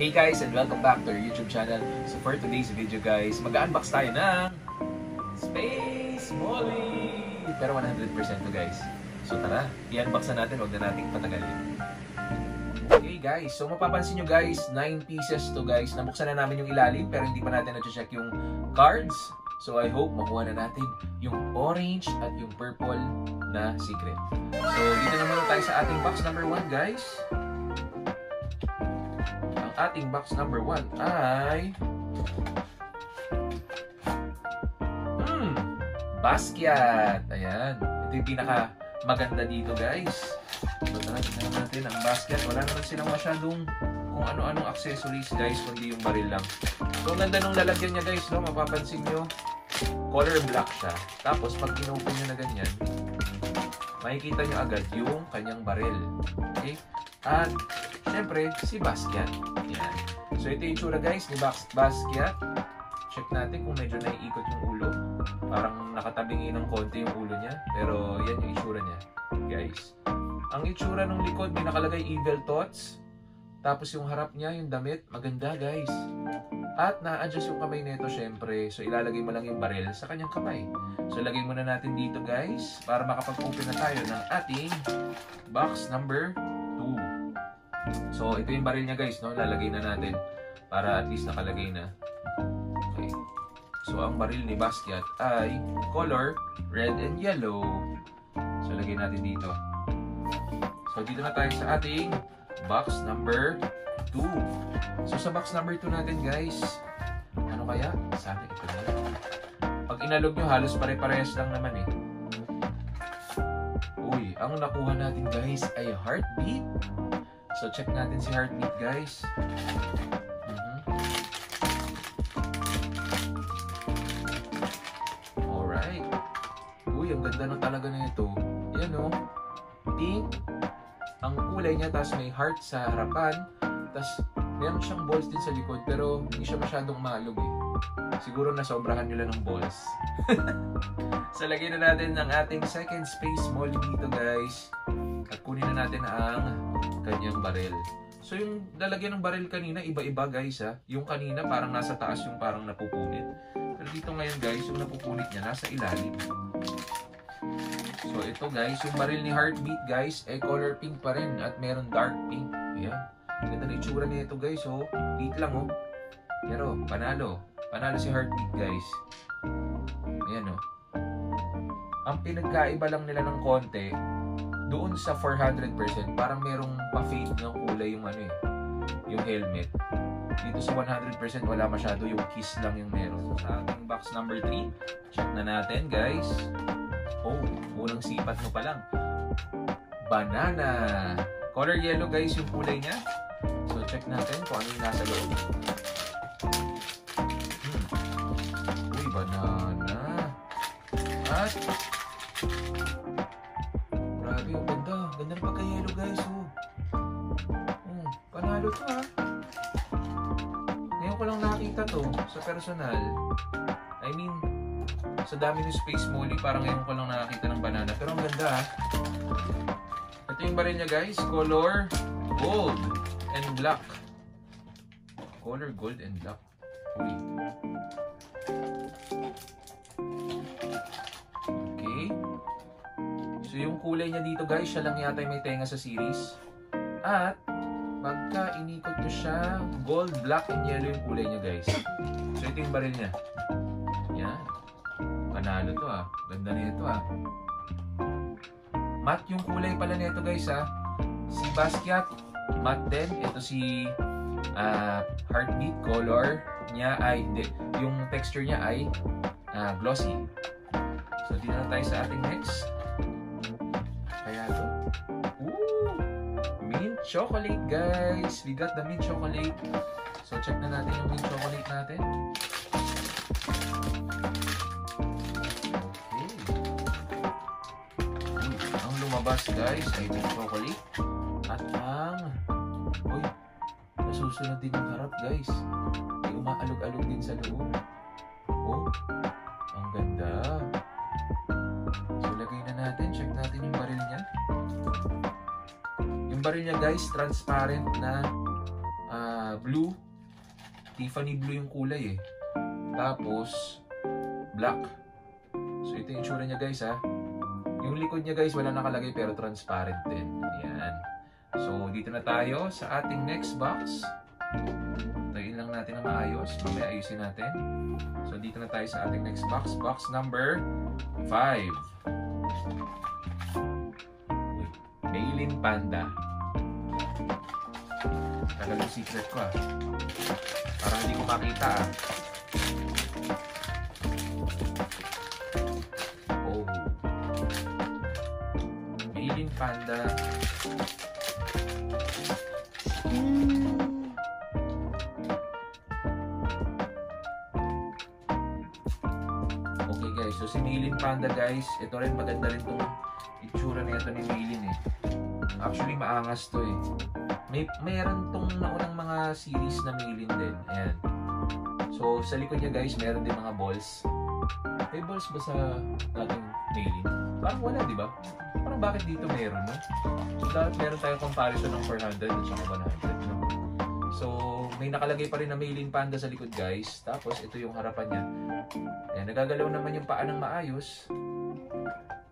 Hey guys, and welcome back to our YouTube channel. So for today's video guys, mag-unbox tayo ng Space Molly! Pero 100% to guys. So tara, i-unbox na natin, huwag na nating patagalin. Okay guys, so mapapansin nyo guys, 9 pieces to guys. Nabuksan na namin yung ilalim pero hindi pa natin na-check yung cards. So I hope makuha na natin yung orange at yung purple na secret. So dito na muna tayo sa ating box number 1 guys. Ating box number 1 ay Basquiat. Ayan. Ito yung pinaka maganda dito guys. So tara, tingnan natin ang Basquiat. Wala naman silang masyadong kung ano-anong accessories guys, kundi yung baril lang. So ang ganda nung lalagyan niya guys, no? Mapapansin nyo, color black siya. Tapos pag inopen nyo na ganyan, makikita nyo agad yung kanyang baril. Okay? At syempre, si Basquiat. Yan. So ito yung itsura guys ni Basquiat. Check natin kung medyo naiikot yung ulo. Parang nakatabingi ng konti yung ulo niya. Pero yan yung itsura niya guys. Ang itsura ng likod, may nakalagay Evil Thoughts. Tapos yung harap niya, yung damit, maganda guys. At na-adjust yung kamay nito syempre. So ilalagay mo lang yung baril sa kanyang kamay. So lagay muna natin dito guys para makapag-open na tayo ng ating box number 2. So ito yung baril niya guys, no? Lalagay na natin para at least nakalagay na. Okay. So ang baril ni Basquiat ay color red and yellow. So lagay natin dito. So dito na tayo sa ating box number 2. So sa box number 2 natin guys, ano kaya? Sana ito na. Pag inalog nyo, halos pare-parehas lang naman eh. Uy, ang nakuha natin guys ay Heartbeat. So check natin si Heartbeat guys. Alright. Uy, ang ganda na talaga na ito. Yan o. Pink. Ang kulay niya, tapos may heart sa harapan. Tapos meron siyang balls din sa likod, pero hindi siya masyadong malog eh. Siguro nasobrahan nyo lang ng balls. So lagyan na natin ang ating second Space Molly dito guys. At kunin na natin ang kanyang baril. So yung lalagyan ng baril kanina, iba-iba guys ha. Yung kanina parang nasa taas yung parang napupunit. Pero dito ngayon guys, yung napupunit niya nasa ilalim. So ito guys, yung baril ni Heartbeat guys, ay color pink pa rin at meron dark pink. Ayan. Ganda na itsura niya ito guys, oh. Pink lang oh. Pero panalo. Panalo si Heartbeat guys. Ayan oh. Ang pinagkaiba lang nila ng konti, doon sa 400%, parang merong pa-fade ng kulay yung ano eh, yung helmet. Dito sa 100% wala masyado, yung kiss lang yung meron. Sa ating box number 3, check na natin guys. Oh, unang sipat mo pa lang. Banana. Color yellow guys yung kulay niya. So check natin kung ano yung nasa loob. Uy, banana. At grabe, ang ganda. Ganda ng pagka-yellow guys. Oh. Panalo to ha. Ngayon ko lang nakita to sa personal. I mean, sa dami ng Space Molly, parang ngayon ko lang nakakita ng banana. Pero ang ganda ha. Ito yung baril niya guys. Color gold and black. Color gold and black. Uy. Okay. So yung kulay niya dito guys, siya lang yata yung may tenga sa series. At pagka inikot ko siya, gold, black, and yellow yung kulay niya guys. So ito yung baril niya. Yan. Panalo to ah. Ganda na ito ah. Matte yung kulay pala nito guys ah. Si Basquiat, matte din. Ito si Heartbeat, color niya ay, hindi. Yung texture niya ay glossy. So dito na tayo sa ating next. Kaya to. Ooh! Mint chocolate guys. We got the mint chocolate. So check na natin yung mint chocolate natin. Lumabas guys ay mint chocolate at ang nasusunod din yung harap guys, ay umaalog-alog din sa loob. Oh, ang ganda. So lagay na natin, check natin yung baril niya. Yung baril niya guys, transparent na blue. Tiffany blue yung kulay eh. Tapos, black. So, ito yung itsura niya guys ha. Yung likod niya guys, wala nakalagay pero transparent din. Ayan. So, dito na tayo sa ating next box. Tayin lang natin na maayos. Mamaya ayusin natin. So, dito na tayo sa ating next box. Box number 5. Maylin Panda. Tagal yung secret ko ah. Parang hindi ko makita ah. Oh. Maylin Panda. Okay guys, so si Maylin Panda guys, ito rin maganda rin itong itsura na ito ni Maylin eh. Actually maangas to eh. Mayroon tong naunang mga series na Maylin din. Ayan. So sa likod niya guys, meron din mga balls. May balls ba sa dating Maylin? Parang wala, di ba? Parang bakit dito meron, no? So dapat meron tayong comparison ng 400 at saka 100, no? So may nakalagay pa rin na Maylin Panda sa likod guys. Tapos ito yung harapan niya. Ayan, nagagalaw naman yung paa ng maayos.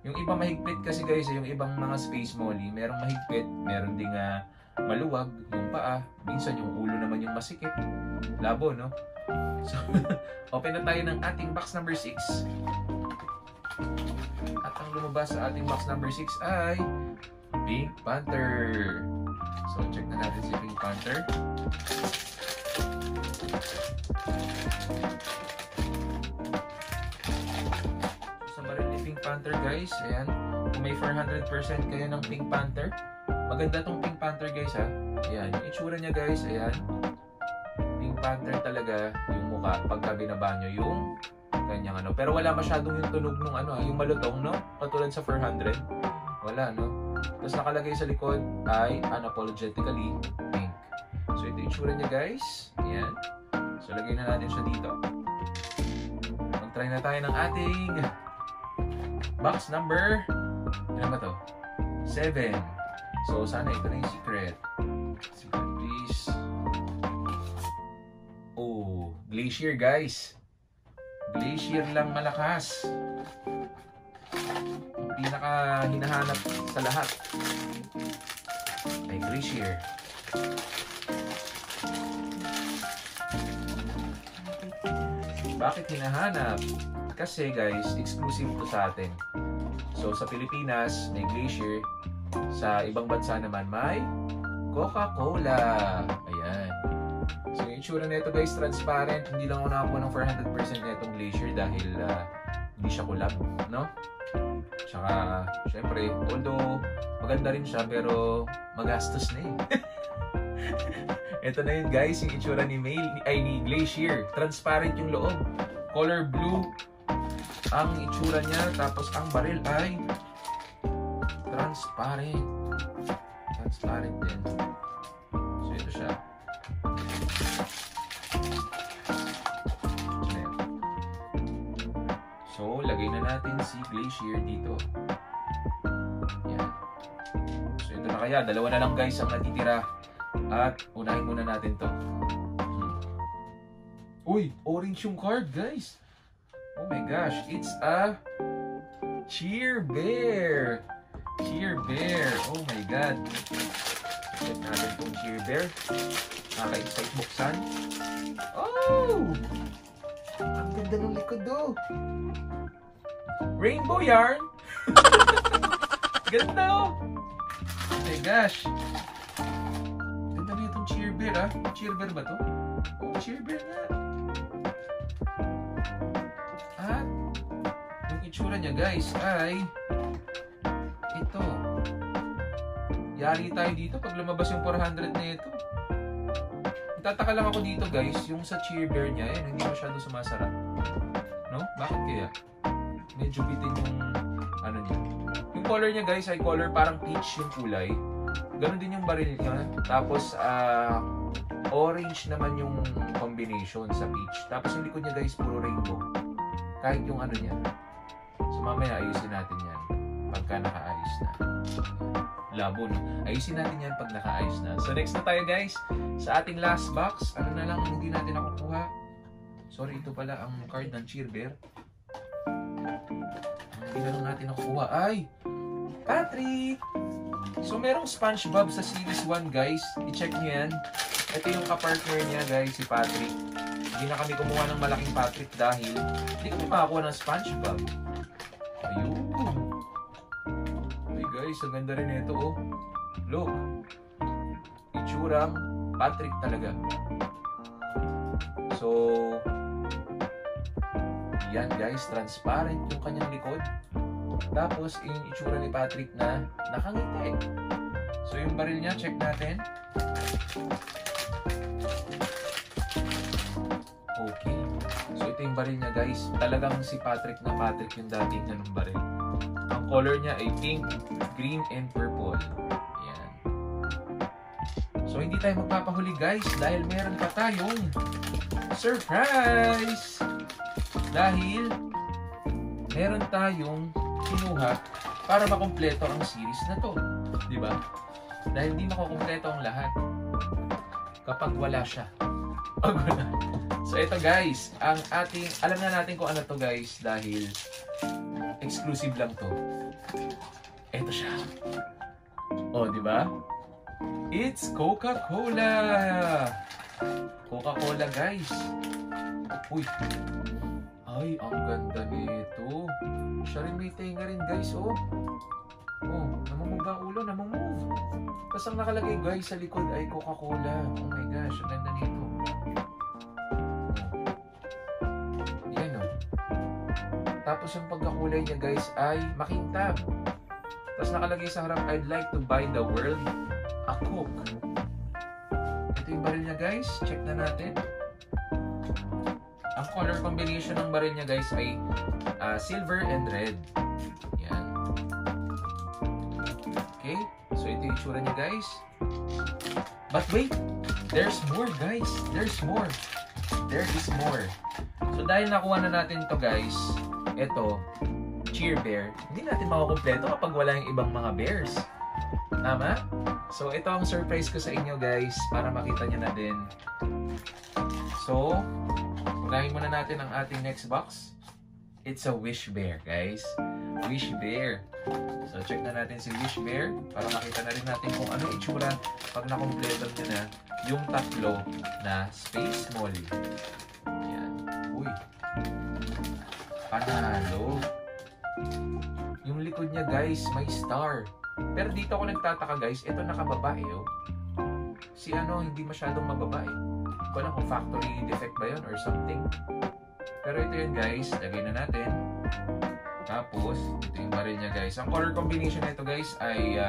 Yung iba mahigpit kasi guys, yung ibang mga Space Molly, merong mahigpit, meron ding maluwag yung paa, minsan yung ulo naman yung masikip. Labo, no? So, open na tayo ng ating box number 6. At ang lumabas sa ating box number 6 ay Pink Panther. So, check na natin si Pink Panther. Pink Panther guys, ayan, kung may 400% kayo ng Pink Panther, maganda tong Pink Panther guys ha. Ayan, yung itsura niya guys, ayan, Pink Panther talaga yung mukha pagka binabanyo yung kanyang ano, pero wala masyadong yung tunog nung ano, yung malutong, no, katulad sa 400, wala, no. Tapos nakalagay sa likod ay unapologetically pink. So ito yung itsura niya guys, ayan. So lagay na natin siya dito. Mag-try na tayo ng ating box number, ano ba to? 7. So, sana ito na yung secret. Secret, please. Oh, Glacier, guys. Glacier lang malakas. Yung pinaka hinahanap sa lahat ay Glacier. Bakit hinahanap? Kasi guys, exclusive to sa atin. So sa Pilipinas, may Glacier. Sa ibang bansa naman may Coca-Cola. Ayan. So yung itsura nito guys, transparent. Hindi lang ako nakakuha ng 400% netong Glacier dahil hindi siya collab, no? Tsaka, syempre, although maganda rin siya, pero magastos na eh. Ito na yun guys, yung itsura ni Glacier. Transparent yung loob. Color blue ang itsura niya, tapos ang baril ay transparent. Transparent din. So ito siya. So lagay na natin si Glacier dito. Yan. So ito na kaya, dalawa na lang guys ang natitira. At unahin muna natin to. Uy, orange yung card guys. Oh my gosh, it's a Cheer Bear. Cheer Bear. Oh my god. Check natin itong Cheer Bear. Nakaka-excite buksan. Oh! Ang ganda ng likod do. Rainbow yarn. Ganda oh. Oh my gosh. Ganda na itong Cheer Bear ah. Cheer Bear ba to? Oh, Cheer Bear nga. At yung itsura niya guys ay ito. Yari tayo dito pag lumabas yung 400 na ito. Tataka lang ako dito guys, yung sa Cheer Bear niya, hindi masyado sumasarap. No? Bakit kaya? Medyo bitin yung ano niya. Yung color niya guys ay color parang peach yung kulay. Ganon din yung baril niya. Tapos orange naman yung combination sa peach. Tapos yung likod niya guys puro rainbow. Kahit yung ano niya. So mamaya ayusin natin yan pagka nakaayos na. labo, no? Ayusin natin yan pag nakaayos na. So next na tayo guys, sa ating last box. Ano na lang hindi natin nakukuha? Sorry, ito pala ang card ng Cheer Bear. Hindi na lang natin nakukuha. Ay! Patrick! So merong SpongeBob sa Series 1 guys. I-check nyo yan. Ito yung kapartner niya guys, si Patrick. Hindi na kami kumuha ng malaking Patrick dahil hindi kami makakuha ng SpongeBob. Ayun. Ay guys, ang ganda rin ito oh. Look. Itsurang Patrick talaga. So, yan guys, transparent yung kanyang likod. Tapos, yung itsura ni Patrick na nakangiti. So, yung baril niya, check natin. Okay. So, ito yung baril niya guys. Talagang si Patrick na Patrick yung dating niya ng baril. Ang color niya ay pink, green, and purple. Ayan. So, hindi tayo magpapahuli guys dahil meron pa tayong surprise! Dahil meron tayong kinuha para makumpleto ang series na to. Diba? Dahil hindi makukumpleto ang lahat kapag wala siya. Pag wala. So, ito guys, ang ating, alam na natin kung ano to guys dahil exclusive lang to. Ito siya. Oh, di ba? It's Coca-Cola. Coca-Cola, guys. Uy. Ay, ang ganda nito. Siya rin may tenga rin, guys, oh. Oh, namumove ang ulo, namumove. Tapos ang nakalagay, guys, sa likod ay Coca-Cola. Oh my gosh, ang ganda nito. Tapos yung pagkakulay niya guys ay makintab. Tapos nakalagay sa harap, I'd like to buy the world a Coke. Ito yung baril niya guys. Check na natin. Ang color combination ng baril niya guys ay silver and red. Yan. Okay. So ito yung itsura niya guys. But wait. There's more guys. There's more. There is more. So dahil nakuha na natin to guys, ito, Cheer Bear, hindi natin makukumpleto kapag wala yung ibang mga bears. Tama? So, ito ang surprise ko sa inyo guys, para makita nyo na din. So, unahin muna natin ang ating next box. It's a Wish Bear, guys. Wish Bear. So, check na natin si Wish Bear, para makita na rin natin kung ano itsura pag nakumpleto nyo na yung tatlo na Space Molly. Yan. Uy. Panalo. Yung likod niya guys, may star. Pero dito ako nagtataka guys, ito nakababae oh. Si ano, hindi masyadong mababae. Hindi ko alam kung factory defect ba yun or something. Pero ito yun guys, lagay na natin. Tapos, ito yung baril niya guys. Ang color combination nito guys ay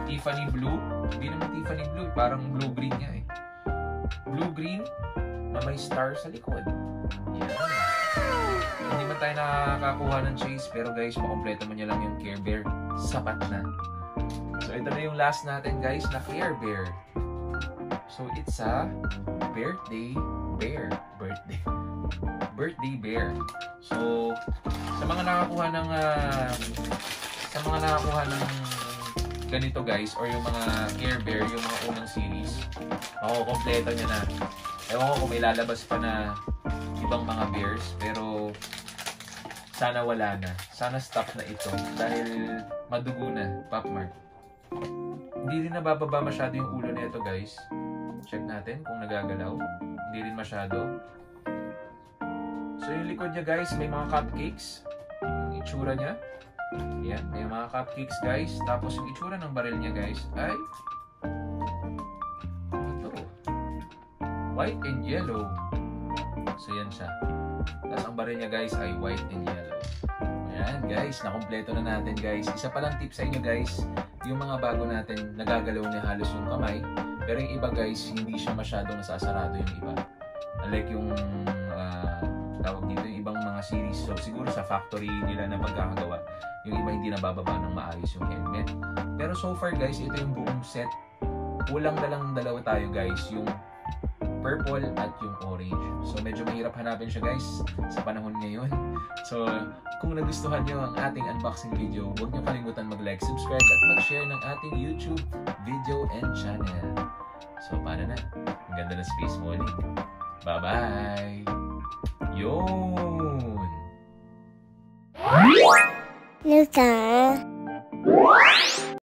Tiffany Blue. Hindi naman Tiffany Blue, parang blue-green niya eh. Blue-green na may star sa likod. Yan. Hindi man tayo nakakakuha ng chase, pero guys, makompleto mo niya lang yung Care Bear. Sapat na. So, ito na yung last natin guys na Care Bear. So, it's a birthday bear. Birthday bear. So, sa mga nakakuha ng ganito guys, or yung mga Care Bear, yung mga unang series, makukompleto niya na. Ewan ko kung may lalabas pa na ibang mga bears, pero sana wala na. Sana stop na ito dahil madugo na, Pop Mart. Hindi rin nabababa masyado yung ulo nito guys. Check natin kung nagagalaw. Hindi rin masyado. So yung likod niya guys, may mga cupcakes. Yung itsura niya. Yan, may mga cupcakes guys. Tapos yung itsura ng baril niya guys ay ito. White and yellow. So yan siya. Tapos ang baril niya guys ay white and yellow. Ayan guys, nakompleto na natin guys. Isa palang tip sa inyo guys, yung mga bago natin, nagagalaw niya halos yung kamay. Pero yung iba guys, hindi siya masyadong nasasarado yung iba. Unlike yung tawag dito, yung ibang mga series. So siguro sa factory nila na pagkakagawa, yung iba hindi nabababa ng maayos yung helmet. Pero so far guys, ito yung buong set. Kulang na lang dalawa tayo guys, yung purple at yung orange. So medyo mahirap hanapin siya guys sa panahon ngayon. So kung nagustuhan nyo ang ating unboxing video, huwag nyo kalimutan mag-like, subscribe at mag-share ng ating YouTube video and channel. So paano na? Ang ganda ng Space Molly. Bye-bye! Yun! Luta.